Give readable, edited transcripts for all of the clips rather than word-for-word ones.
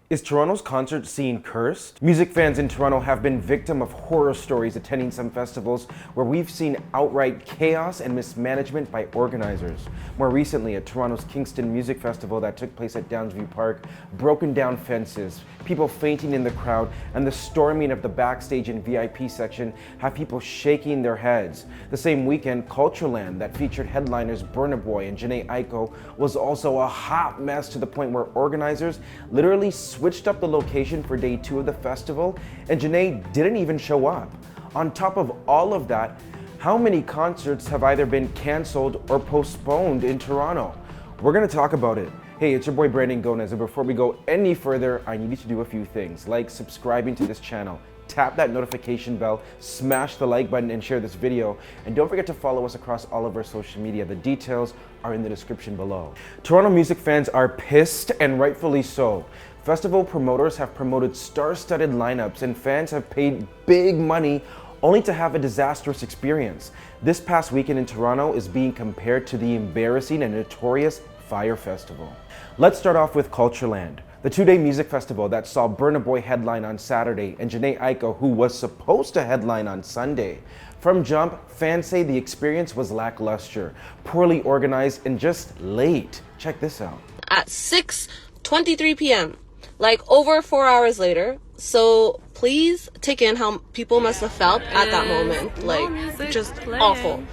Is Toronto's concert scene cursed? Music fans in Toronto have been victim of horror stories attending some festivals where we've seen outright chaos and mismanagement by organizers. More recently, at Toronto's Kingston Music Festival that took place at Downsview Park, broken down fences, people fainting in the crowd, and the storming of the backstage and VIP section have people shaking their heads. The same weekend, Cultureland, that featured headliners Burna Boy and Jhené Aiko, was also a hot mess to the point where organizers literally switched up the location for day 2 of the festival, and Jhené didn't even show up. On top of all of that, how many concerts have either been canceled or postponed in Toronto? We're gonna talk about it. Hey, it's your boy Brandon Gomez, and before we go any further, I need you to do a few things, like subscribing to this channel, tap that notification bell, smash the like button, and share this video. And don't forget to follow us across all of our social media. The details are in the description below. Toronto music fans are pissed, and rightfully so. Festival promoters have promoted star-studded lineups, and fans have paid big money only to have a disastrous experience. This past weekend in Toronto is being compared to the embarrassing and notorious Fire Festival. Let's start off with Cultureland, the 2-day music festival that saw Burna Boy headline on Saturday and Jhené Aiko, who was supposed to headline on Sunday. From jump, fans say the experience was lackluster, poorly organized, and just late. Check this out. At 6:23 p.m., like over 4 hours later. So please take in how people must have felt at that moment. Like, just awful.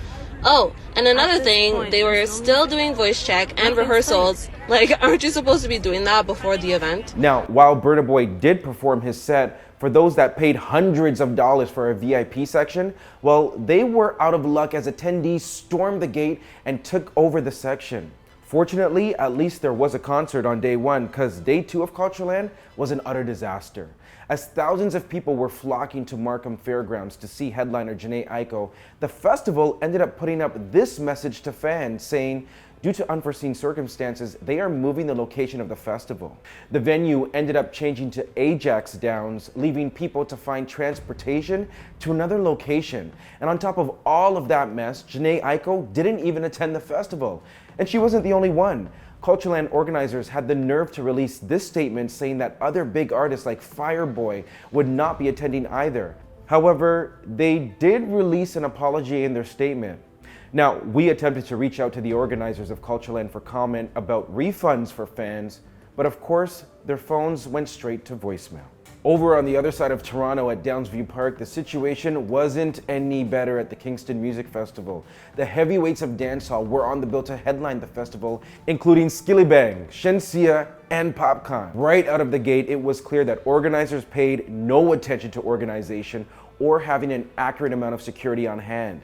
Oh, and another thing, they were still doing voice check and rehearsals. Like, aren't you supposed to be doing that before the event? Now, while Burna Boy did perform his set, for those that paid hundreds of dollars for a VIP section, well, they were out of luck as attendees stormed the gate and took over the section. Fortunately, at least there was a concert on day 1, because day 2 of Cultureland was an utter disaster. As thousands of people were flocking to Markham Fairgrounds to see headliner Jhené Aiko, the festival ended up putting up this message to fans saying, due to unforeseen circumstances, they are moving the location of the festival. The venue ended up changing to Ajax Downs, leaving people to find transportation to another location. And on top of all of that mess, Jhené Aiko didn't even attend the festival. And she wasn't the only one. Cultureland organizers had the nerve to release this statement saying that other big artists like Fireboy would not be attending either. However, they did release an apology in their statement. Now, we attempted to reach out to the organizers of Cultureland for comment about refunds for fans, but of course, their phones went straight to voicemail. Over on the other side of Toronto at Downsview Park, the situation wasn't any better at the Kingston Music Festival. The heavyweights of dancehall were on the bill to headline the festival, including Skillet, Shensia, and Popcorn. Right out of the gate, it was clear that organizers paid no attention to organization or having an accurate amount of security on hand.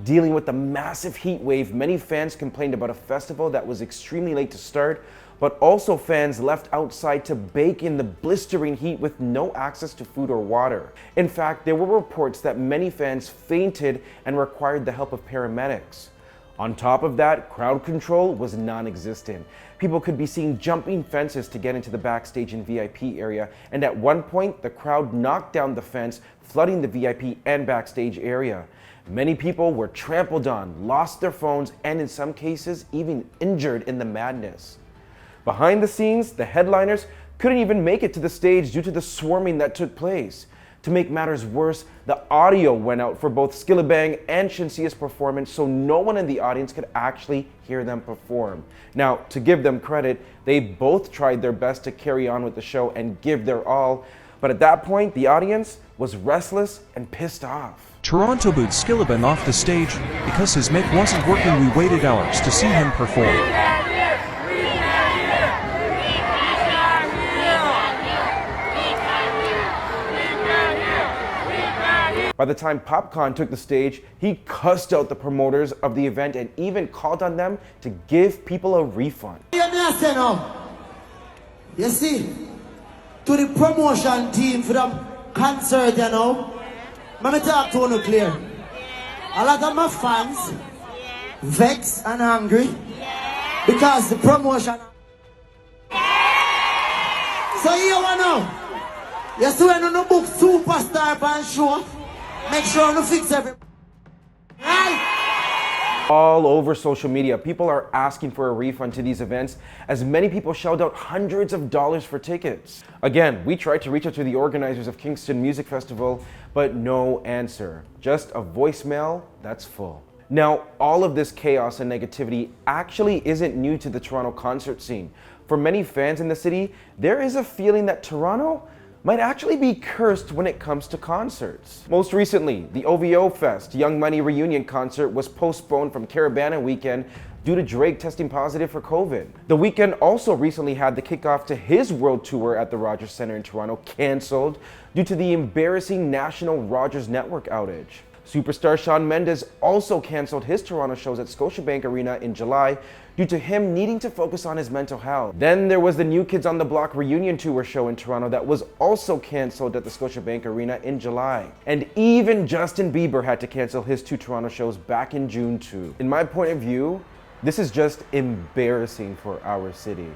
Dealing with the massive heat wave, many fans complained about a festival that was extremely late to start, but also fans left outside to bake in the blistering heat with no access to food or water. In fact, there were reports that many fans fainted and required the help of paramedics. On top of that, crowd control was non-existent. People could be seen jumping fences to get into the backstage and VIP area, and at one point, the crowd knocked down the fence, flooding the VIP and backstage area. Many people were trampled on, lost their phones, and in some cases, even injured in the madness. Behind the scenes, the headliners couldn't even make it to the stage due to the swarming that took place. To make matters worse, the audio went out for both Skillet and Shensia's performance, so no one in the audience could actually hear them perform. Now, to give them credit, they both tried their best to carry on with the show and give their all, but at that point, the audience was restless and pissed off. Toronto booed Skillet off the stage because his mic wasn't working. We waited hours to see him perform. By the time Popcorn took the stage, he cussed out the promoters of the event and even called on them to give people a refund. You see, to the promotion team for the concert, you know, let me talk to you clear. A lot of my fans vexed and angry because the promotion. So you know, you see when you book superstar band show, make sure you fix everything. Right? All over social media, people are asking for a refund to these events as many people shelled out hundreds of dollars for tickets. Again, we tried to reach out to the organizers of Kingston Music Festival, but no answer. Just a voicemail that's full. Now, all of this chaos and negativity actually isn't new to the Toronto concert scene. For many fans in the city, there is a feeling that Toronto might actually be cursed when it comes to concerts. Most recently, the OVO Fest Young Money reunion concert was postponed from Carabana weekend due to Drake testing positive for COVID. The Weeknd also recently had the kickoff to his world tour at the Rogers Centre in Toronto canceled due to the embarrassing national Rogers Network outage. Superstar Shawn Mendes also canceled his Toronto shows at Scotiabank Arena in July due to him needing to focus on his mental health. Then there was the New Kids on the Block reunion tour show in Toronto that was also canceled at the Scotiabank Arena in July. And even Justin Bieber had to cancel his 2 Toronto shows back in June too. In my point of view, this is just embarrassing for our city.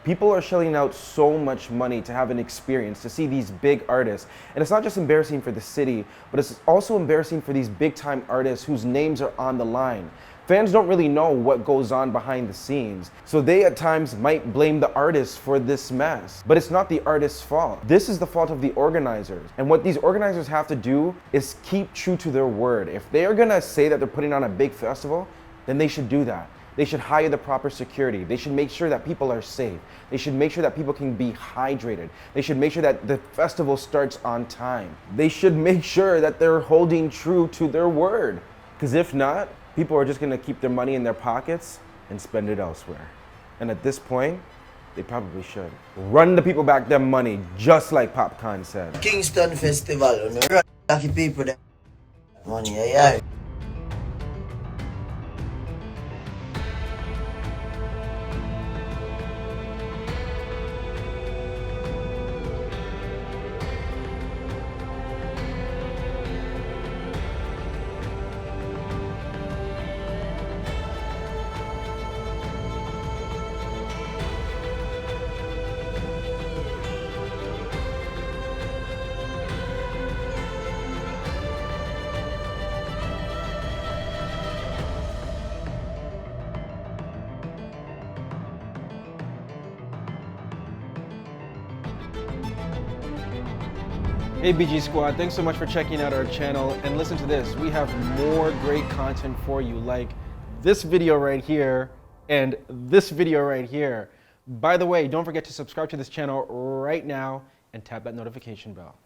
People are shelling out so much money to have an experience, to see these big artists. And it's not just embarrassing for the city, but it's also embarrassing for these big time artists whose names are on the line. Fans don't really know what goes on behind the scenes, so they at times might blame the artists for this mess. But it's not the artist's fault. This is the fault of the organizers. And what these organizers have to do is keep true to their word. If they are gonna say that they're putting on a big festival, then they should do that. They should hire the proper security. They should make sure that people are safe. They should make sure that people can be hydrated. They should make sure that the festival starts on time. They should make sure that they're holding true to their word. Because if not, people are just gonna keep their money in their pockets and spend it elsewhere. And at this point, they probably should. Run the people back their money, just like Popcorn said. Kingston Festival, you know, lucky people that money, yeah. Hey BG Squad, thanks so much for checking out our channel, and listen to this, we have more great content for you, like this video right here and this video right here. By the way, don't forget to subscribe to this channel right now and tap that notification bell.